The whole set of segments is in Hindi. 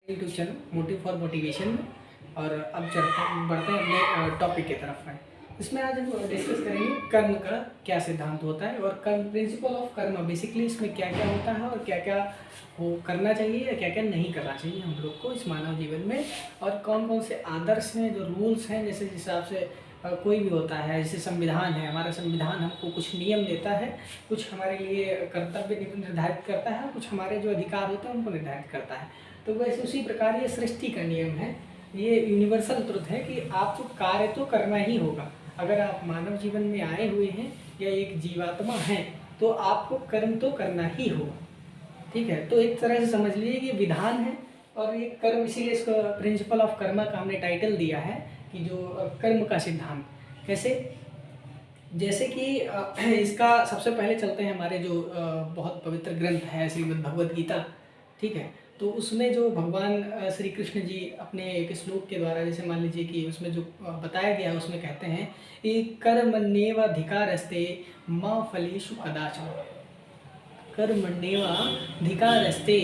YouTube channel motive for motivation में। और अब बढ़ते हैं अपने टॉपिक की तरफ में। इसमें आज हम डिस्कस करेंगे कर्म का क्या सिद्धांत होता है और कर्म प्रिंसिपल ऑफ कर्म, बेसिकली इसमें क्या क्या होता है और क्या क्या वो करना चाहिए या क्या क्या नहीं करना चाहिए हम लोग को इस मानव जीवन में, और कौन कौन से आदर्श हैं, जो रूल्स हैं, जैसे जिस हिसाब से कोई भी होता है। जैसे संविधान है, हमारा संविधान हमको कुछ नियम देता है, कुछ हमारे लिए कर्तव्य निर्धारित करता है, कुछ हमारे जो अधिकार होते हैं उनको निर्धारित करता है। तो वैसे उसी प्रकार ये सृष्टि का नियम है, ये यूनिवर्सल ट्रुथ है कि आपको कार्य तो करना ही होगा। अगर आप मानव जीवन में आए हुए हैं या एक जीवात्मा हैं तो आपको कर्म तो करना ही होगा, ठीक है। तो एक तरह से समझ लीजिए कि विधान है और ये कर्म, इसीलिए इसको प्रिंसिपल ऑफ कर्म का हमने टाइटल दिया है कि जो कर्म का सिद्धांत कैसे। जैसे कि इसका सबसे पहले चलते हैं हमारे जो बहुत पवित्र ग्रंथ है श्रीमद् भगवद गीता, ठीक है। तो उसमें जो भगवान श्री कृष्ण जी अपने एक श्लोक के द्वारा, जैसे मान लीजिए कि उसमें जो बताया गया है उसमें कहते हैं कि कर्मण्येवाधिकारस्ते मा फलेषु कदाचन, कर्मण्येवाधिकारस्ते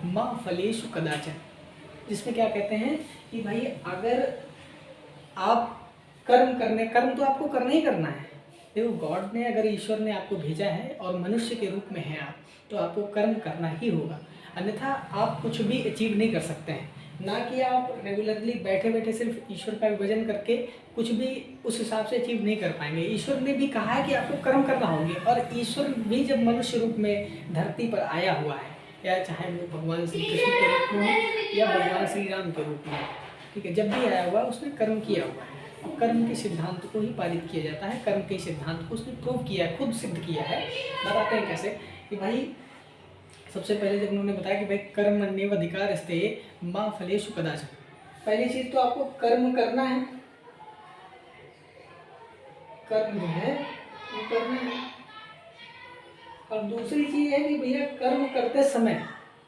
मा फलेषु कदाचन। जिसमें क्या कहते हैं कि भाई अगर आप कर्म तो आपको करना ही करना है। देखो, गॉड ने, अगर ईश्वर ने आपको भेजा है और मनुष्य के रूप में हैं आप, तो आपको कर्म करना ही होगा, अन्यथा आप कुछ भी अचीव नहीं कर सकते हैं। ना कि आप रेगुलरली बैठे बैठे सिर्फ ईश्वर का विभजन करके कुछ भी उस हिसाब से अचीव नहीं कर पाएंगे। ईश्वर ने भी कहा है कि आपको कर्म करना होंगे, और ईश्वर भी जब मनुष्य रूप में धरती पर आया हुआ है, या चाहे वो भगवान श्री कृष्ण के रूप में हो या भगवान श्री राम के रूप में, ठीक है, जब भी आया हुआ उसने कर्म किया हुआ है। और कर्म के सिद्धांत को ही पारित किया जाता है, कर्म के सिद्धांत को उसने प्रूव किया है, खुद सिद्ध किया है। बताते हैं कैसे कि भाई सबसे पहले जब उन्होंने बताया कि भाई कर्मण्येवाधिकारस्ते मा फलेषु कदाचन, पहली चीज तो आपको कर्म करना है, कर्म जो है वो करना है। और दूसरी चीज है कि भैया कर्म करते समय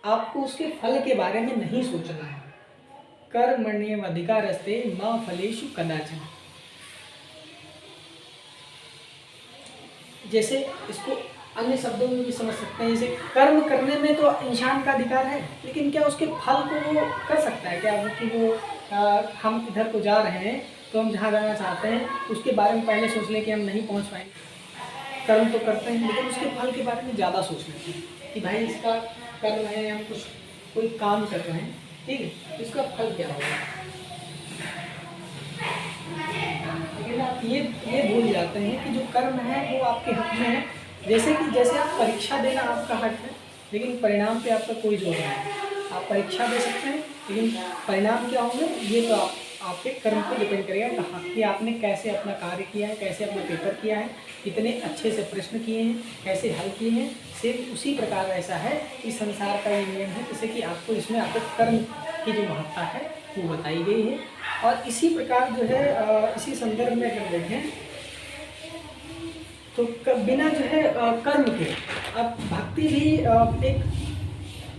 आपको उसके फल के बारे में नहीं सोचना है। कर्मण्येवाधिकारस्ते मा फलेषु कदाचन, जैसे इसको अन्य शब्दों में भी समझ सकते हैं। जैसे कर्म करने में तो इंसान का अधिकार है, लेकिन क्या उसके फल को वो कर सकता है क्या? कि वो हम इधर को जा रहे हैं तो हम जहाँ जाना चाहते हैं उसके बारे में पहले सोच लें कि हम नहीं पहुँच पाएंगे। कर्म तो करते हैं लेकिन उसके फल के बारे में ज़्यादा सोच लेते हैं कि भाई इसका कर्म है, हम कोई काम कर रहे हैं, ठीक है, इसका फल क्या होगा। लेकिन आप ये भूल जाते हैं कि जो कर्म है वो आपके हक में है। जैसे आप परीक्षा देना आपका हक है, लेकिन परिणाम पे आपका कोई जोर नहीं है। आप परीक्षा दे सकते हैं लेकिन परिणाम क्या होंगे ये तो आपके कर्म पे डिपेंड करेगा कहाँ कि आपने कैसे अपना कार्य किया है, कैसे अपना पेपर किया है, कितने अच्छे से प्रश्न किए हैं, कैसे हल किए हैं। सिर्फ उसी प्रकार ऐसा है कि संसार का ये नियम है, जैसे कि आपको इसमें आपके कर्म की जो महत्ता है वो बताई गई है। और इसी प्रकार जो है इसी संदर्भ में अगर देखें तो बिना जो है कर्म के अब भक्ति भी एक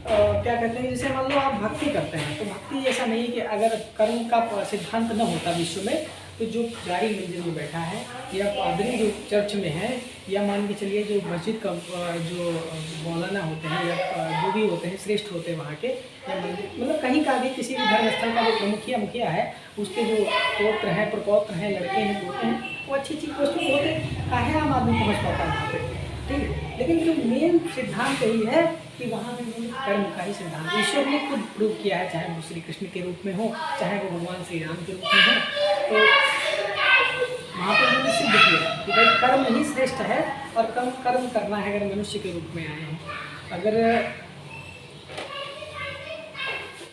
क्या कहते हैं, जैसे मान लो आप भक्ति करते हैं तो भक्ति ऐसा नहीं कि अगर कर्म का सिद्धांत न होता विश्व में तो जो पुजारी मंदिर में बैठा है या पादरी जो चर्च में है या मान के चलिए जो मस्जिद का जो मौलाना होते हैं या जो भी होते हैं श्रेष्ठ होते हैं वहाँ के, या मतलब कहीं का भी किसी भी धर्मस्थल का जो मुखिया है उसके जो पौत्र हैं, प्रपौत्र हैं, लड़के हैं, पोते हैं, वो अच्छी पोस्ट पर होते काहे आम आदमी पहुँच पाता है वहाँ पर, ठीक है। लेकिन जो मेन सिद्धांत यही है कि वहाँ में कर्म का ही सिद्धांत ईश्वर ने खुद प्रूव किया है, चाहे वो श्री कृष्ण के रूप में हो, चाहे वो भगवान श्री राम के रूप में हो, तो वहाँ पर उन्होंने सिद्ध किया कि भाई कर्म ही श्रेष्ठ है और कर्म करना है अगर मनुष्य के रूप में आए हैं। अगर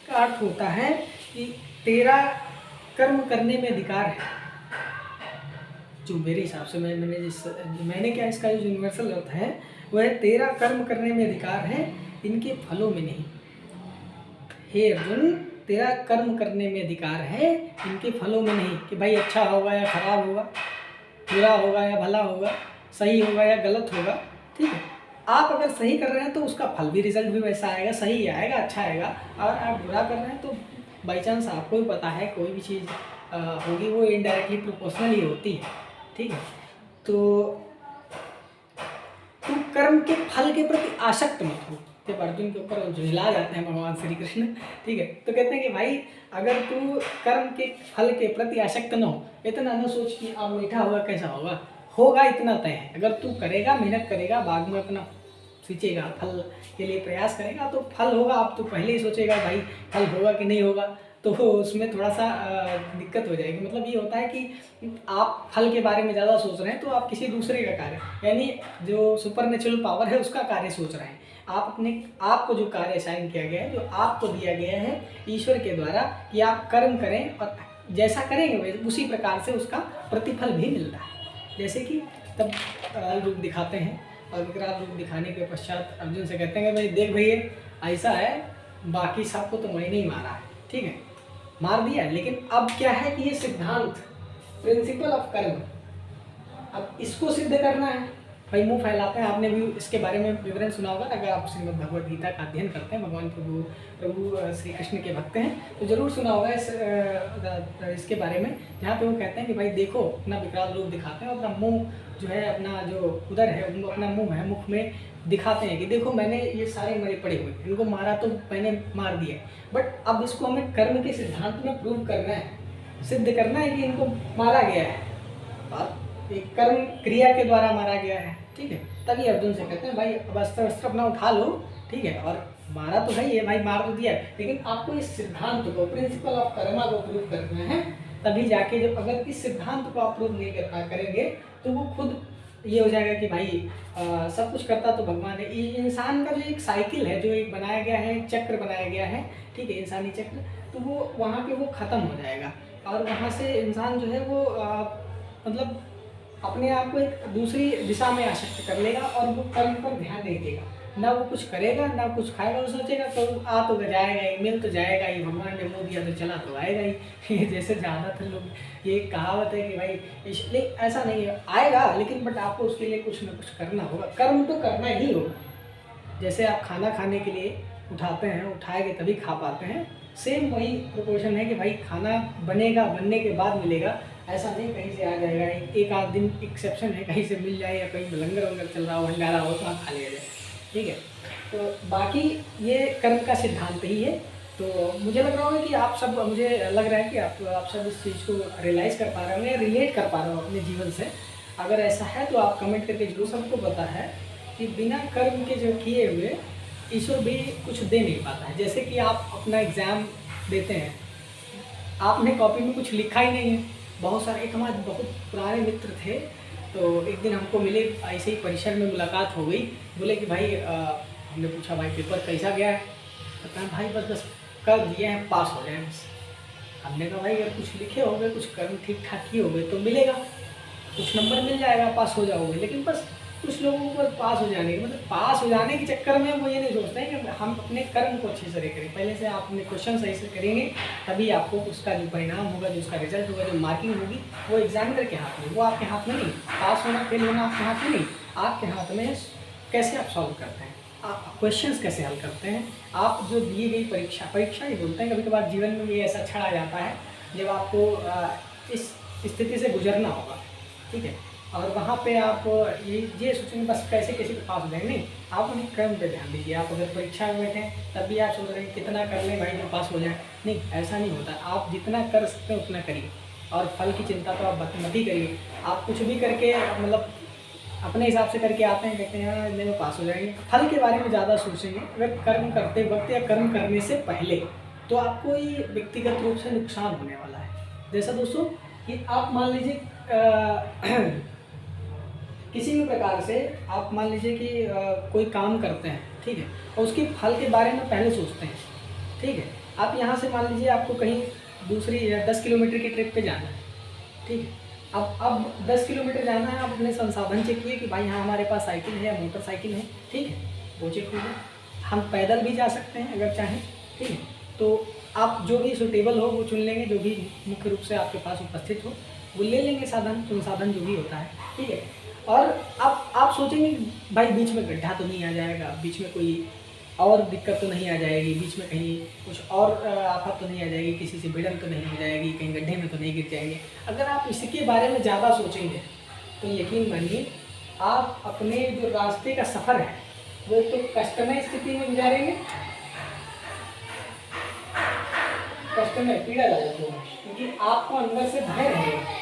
का अर्थ होता है कि तेरा कर्म करने में अधिकार है, जो मेरे हिसाब से मैंने क्या इसका जो यूनिवर्सल अर्थ है वह है तेरा कर्म करने में अधिकार है, इनके फलों में नहीं। हे अर्जुन, तेरा कर्म करने में अधिकार है, इनके फलों में नहीं कि भाई अच्छा होगा या खराब होगा, बुरा होगा या भला होगा, सही होगा या गलत होगा, ठीक है। आप अगर सही कर रहे हैं तो उसका फल भी, रिजल्ट भी वैसा आएगा, सही आएगा, अच्छा आएगा। और आप बुरा कर रहे हैं तो बाई चांस आपको भी पता है कोई भी चीज़ होगी वो इनडायरेक्टली प्रोपोर्शनल ही होती है, ठीक है। तो कर्म के फल के प्रति आसक्त मत हो, जब अर्जुन के ऊपर झुंझला जाते हैं भगवान श्री कृष्ण, ठीक है, तो कहते हैं कि भाई अगर तू कर्म के फल के प्रति आसक्त न हो, इतना न सोच कि अब मीठा होगा कैसा होगा, होगा इतना तय है। अगर तू करेगा, मेहनत करेगा, बाग में अपना सींचेगा, फल के लिए प्रयास करेगा तो फल होगा। अब तो पहले ही सोचेगा भाई फल होगा कि नहीं होगा, तो उसमें थोड़ा सा दिक्कत हो जाएगी। मतलब ये होता है कि आप फल के बारे में ज़्यादा सोच रहे हैं तो आप किसी दूसरे का कार्य, यानी जो सुपर नेचुरल पावर है उसका कार्य सोच रहे हैं। आपको जो कार्य असाइन किया गया है, जो आपको दिया गया है ईश्वर के द्वारा कि आप कर्म करें और जैसा करेंगे उसी प्रकार से उसका प्रतिफल भी मिलता है। जैसे कि तब रूप दिखाते हैं और विकराल रूप दिखाने के पश्चात अर्जुन से कहते हैं कि भाई देख भैया ऐसा है, बाकी सबको तो मैंने ही मारा है, ठीक है, मार दिया, लेकिन अब क्या है कि ये सिद्धांत, प्रिंसिपल ऑफ कर्म, अब इसको सिद्ध करना है। भाई मुंह फैलाते हैं, आपने भी इसके बारे में विवरण सुना होगा। अगर आप श्रीमद् भगवद गीता का अध्ययन करते हैं, भगवान प्रभु श्री कृष्ण के भक्त हैं, तो जरूर सुना होगा इसके बारे में, जहाँ पे वो कहते हैं कि भाई देखो अपना विकराल रूप दिखाते हैं, अपना मुंह जो है, अपना जो उदर है, अपना मुंह है, मुख में दिखाते हैं कि देखो मैंने ये सारे मरे पड़े हुए, इनको मारा तो मैंने मार दिया, बट अब इसको हमें कर्म के सिद्धांत में प्रूव करना है, सिद्ध करना है कि इनको मारा गया है, एक कर्म क्रिया के द्वारा मारा गया है, ठीक है। तभी अर्जुन से कहते हैं भाई अब अस्त्र वस्त्र अपना उठा लो, ठीक है, और मारा तो है ये, भाई मार तो दिया, लेकिन आपको इस सिद्धांत को, प्रिंसिपल ऑफ कर्मा को प्रूव करना है। तभी जाके जब अगर इस सिद्धांत को आप प्रूव नहीं करेंगे तो वो खुद ये हो जाएगा कि भाई सब कुछ करता तो भगवान है। इंसान का जो एक साइकिल है, जो एक बनाया गया है, चक्र बनाया गया है, ठीक है, इंसानी चक्र, तो वो वहाँ पे वो ख़त्म हो जाएगा और वहाँ से इंसान जो है वो मतलब अपने आप को एक दूसरी दिशा में आसक्त कर लेगा और वो कर्म पर ध्यान नहीं देगा, ना वो कुछ करेगा ना कुछ खाएगा। वो सोचेगा तो आ तो जाएगा ही, मिल तो जाएगा ही, भगवान ने मुँह दिया तो चला तो आएगा ही। जैसे ज़्यादातर लोग ये कहावत है कि भाई इसलिए ऐसा नहीं है, आएगा लेकिन बट आपको उसके लिए कुछ ना कुछ करना होगा, कर्म तो करना ही होगा। जैसे आप खाना खाने के लिए उठाते हैं, उठाएंगे तभी खा पाते हैं, सेम वही प्रोपोर्शन है कि भाई खाना बनेगा, बनने के बाद मिलेगा, ऐसा नहीं कहीं से आ जाएगा। एक आध दिन एक्सेप्शन है, कहीं से मिल जाए या कहीं लंगर वंगर चल रहा हो, भंडारा हो तो आप खा लिया जाए, ठीक है। तो बाकी ये कर्म का सिद्धांत ही है। तो मुझे लग रहा होगा कि आप सब, मुझे लग रहा है कि आप सब इस चीज़ को रियलाइज़ कर पा रहे होंगे, रिलेट कर पा रहे हो अपने जीवन से। अगर ऐसा है तो आप कमेंट करके जरूर सबको पता है कि बिना कर्म के जो किए हुए ईश्वर भी कुछ दे नहीं पाता है। जैसे कि आप अपना एग्ज़ाम देते हैं, आपने कॉपी में कुछ लिखा ही नहीं है। बहुत सारे, एक हमारे बहुत पुराने मित्र थे, तो एक दिन हमको मिले, ऐसे ही परिसर में मुलाकात हो गई। बोले कि भाई हमने पूछा भाई पेपर कैसा गया है, तो कहा भाई बस कर दिए हैं, पास हो जाए बस। हमने कहा भाई अगर कुछ लिखे हो गए, कुछ कर्म ठीक ठाक ही हो गए तो मिलेगा, कुछ नंबर मिल जाएगा, पास हो जाओगे। लेकिन बस कुछ लोगों को पास हो जाने के, मतलब पास हो जाने के चक्कर में वो ये नहीं सोचते हैं कि हम अपने कर्म को अच्छे से करें। पहले से आप अपने क्वेश्चन सही से करेंगे तभी आपको उसका जो परिणाम होगा, जो उसका रिजल्ट होगा, जो मार्किंग होगी, वो एग्जामिनर के हाथ में, वो आपके हाथ में नहीं। पास होना फेल होना आपके हाथ में नहीं, आपके हाथ में कैसे आप सॉल्व करते हैं, आप क्वेश्चंस कैसे हल करते हैं। आप जो दिए गई परीक्षा ही बोलते हैं, कभी कभार जीवन में भी ऐसा क्षण आ जाता है जब आपको इस स्थिति से गुजरना होगा, ठीक है, और वहाँ पे आप ये सोचेंगे बस कैसे किसी को पास हो जाएंगे। नहीं, आप अपने कर्म पे ध्यान दीजिए। आप अगर परीक्षा में बैठे तब भी आप सोच रहे हैं कितना कर लें भाई जो पास हो जाए, नहीं, ऐसा नहीं होता। आप जितना कर सकते हैं उतना करिए और फल की चिंता तो आप मत ही करिए। आप कुछ भी करके मतलब अपने हिसाब से करके आते हैं, कहते हैं इतने में पास हो जाएंगे, फल के बारे में ज़्यादा सोचेंगे। अगर कर्म करते वक्त या कर्म करने से पहले तो आपको ये व्यक्तिगत रूप से नुकसान होने वाला है। जैसा दोस्तों कि आप मान लीजिए किसी भी प्रकार से आप मान लीजिए कि कोई काम करते हैं, ठीक है, और उसके फल के बारे में पहले सोचते हैं, ठीक है। आप यहाँ से मान लीजिए आपको कहीं दूसरी 10 किलोमीटर की ट्रिप पे जाना है, ठीक है। अब 10 किलोमीटर जाना है, आप अपने संसाधन चेक किए कि भाई हाँ हमारे पास साइकिल है या मोटरसाइकिल है, ठीक है, वो चेक कीजिए। हम पैदल भी जा सकते हैं अगर चाहें, ठीक है। तो आप जो भी सूटेबल हो वो चुन लेंगे, जो भी मुख्य रूप से आपके पास उपस्थित हो वो ले लेंगे, संसाधन जो भी होता है, ठीक है। और आप सोचेंगे भाई बीच में गड्ढा तो नहीं आ जाएगा, बीच में कोई और दिक्कत तो नहीं आ जाएगी, बीच में कहीं कुछ और आफत तो नहीं आ जाएगी, किसी से भिड़न तो नहीं हो जाएगी, कहीं गड्ढे में तो नहीं गिर जाएंगे। अगर आप इसके बारे में ज़्यादा सोचेंगे तो यकीन मानिए आप अपने जो रास्ते का सफ़र है वो तो कष्टमय स्थिति में गुजारेंगे, कष्टमय पीड़ा दायक होगा, क्योंकि आपको अंदर से भय रहेगा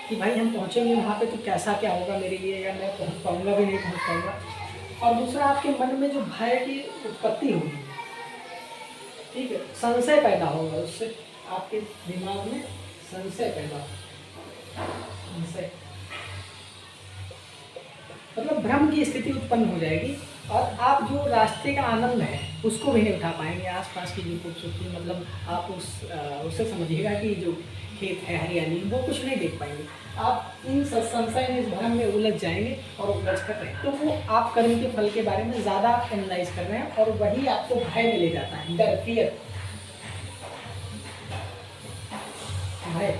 कि भाई हम पहुँचेंगे वहाँ पे तो कैसा क्या होगा मेरे लिए, या मैं पहुँच पाऊँगा भी नहीं पहुँच पाऊँगा। और दूसरा, आपके मन में जो भय की उत्पत्ति होगी, ठीक है, संशय पैदा होगा, उससे आपके दिमाग में संशय पैदा होगा, संशय मतलब भ्रम की स्थिति उत्पन्न हो जाएगी, और आप जो रास्ते का आनंद है उसको भी नहीं उठा पाएंगे। आसपास की जो खूबसूरती, मतलब आप उससे समझिएगा कि जो खेत है, हरियाली, वो कुछ नहीं देख पाएंगे। आप इन संशय में, इस भ्रम में उलझ जाएंगे और उलझ कर रहे, तो वो आप कर्म के फल के बारे में ज़्यादा एनालाइज कर रहे हैं, और वही आपको भय में ले जाता है, डर, फियर, भय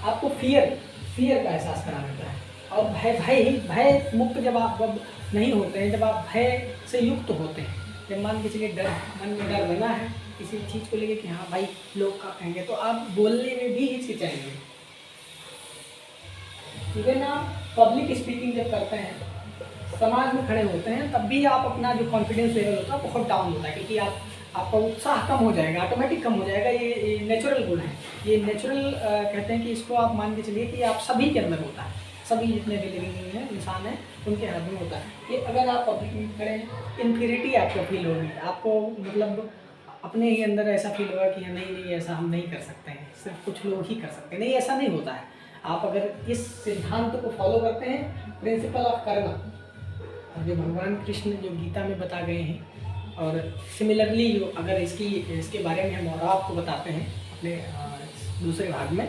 आपको फियर का एहसास करा देता है। और भय मुक्त जब आप नहीं होते हैं, जब आप भय से युक्त होते हैं, जब मान के चलिए डर, मन में डर बना है किसी चीज़ को लेके कि हाँ भाई लोग क्या कहेंगे, तो आप बोलने में भी हिचकिचाएंगे। इवन आप पब्लिक स्पीकिंग जब करते हैं, समाज में खड़े होते हैं, तब भी आप अपना जो कॉन्फिडेंस लेवल होता है बहुत डाउन होता है, क्योंकि आपका उत्साह कम हो जाएगा, ऑटोमेटिक कम हो जाएगा। ये नेचुरल गुण है, ये नेचुरल कहते हैं कि इसको आप मान के चलिए कि आप सभी के अंदर होता है, सभी जितने भी लिविंग हैं, इंसान हैं, उनके हाथ में होता है। ये अगर आप पब्लिक में खड़े हैं, इन्फीरिटी आपको फील होगी, आपको मतलब अपने ही अंदर ऐसा फील होगा कि नहीं ऐसा हम नहीं कर सकते हैं, सिर्फ कुछ लोग ही कर सकते हैं। नहीं, ऐसा नहीं होता है। आप अगर इस सिद्धांत को फॉलो करते हैं, प्रिंसिपल ऑफ कर्म, जो भगवान कृष्ण जो गीता में बता गए हैं, और सिमिलरली जो अगर इसके बारे में हम और आपको बताते हैं अपने दूसरे भाग में।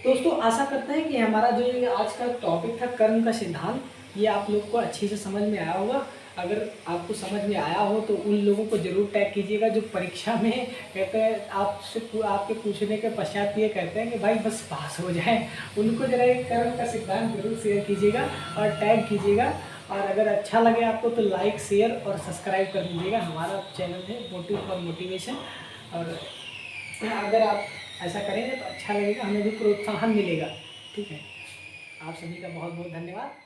दोस्तों, आशा करते हैं कि हमारा जो ये आज का टॉपिक था कर्म का सिद्धांत, ये आप लोग को अच्छे से समझ में आया होगा। अगर आपको समझ में आया हो तो उन लोगों को ज़रूर टैग कीजिएगा जो परीक्षा में कहते हैं, आपके पूछने के पश्चात ये कहते हैं कि भाई बस पास हो जाए, उनको जरा एक कर्म का सिद्धांत जरूर शेयर कीजिएगा और टैग कीजिएगा। और अगर अच्छा लगे आपको तो लाइक, शेयर और सब्सक्राइब कर लीजिएगा। हमारा चैनल है मोटिव फॉर मोटिवेशन, और अगर आप ऐसा करेंगे तो अच्छा लगेगा, हमें भी प्रोत्साहन मिलेगा। ठीक है, आप सभी का बहुत बहुत धन्यवाद।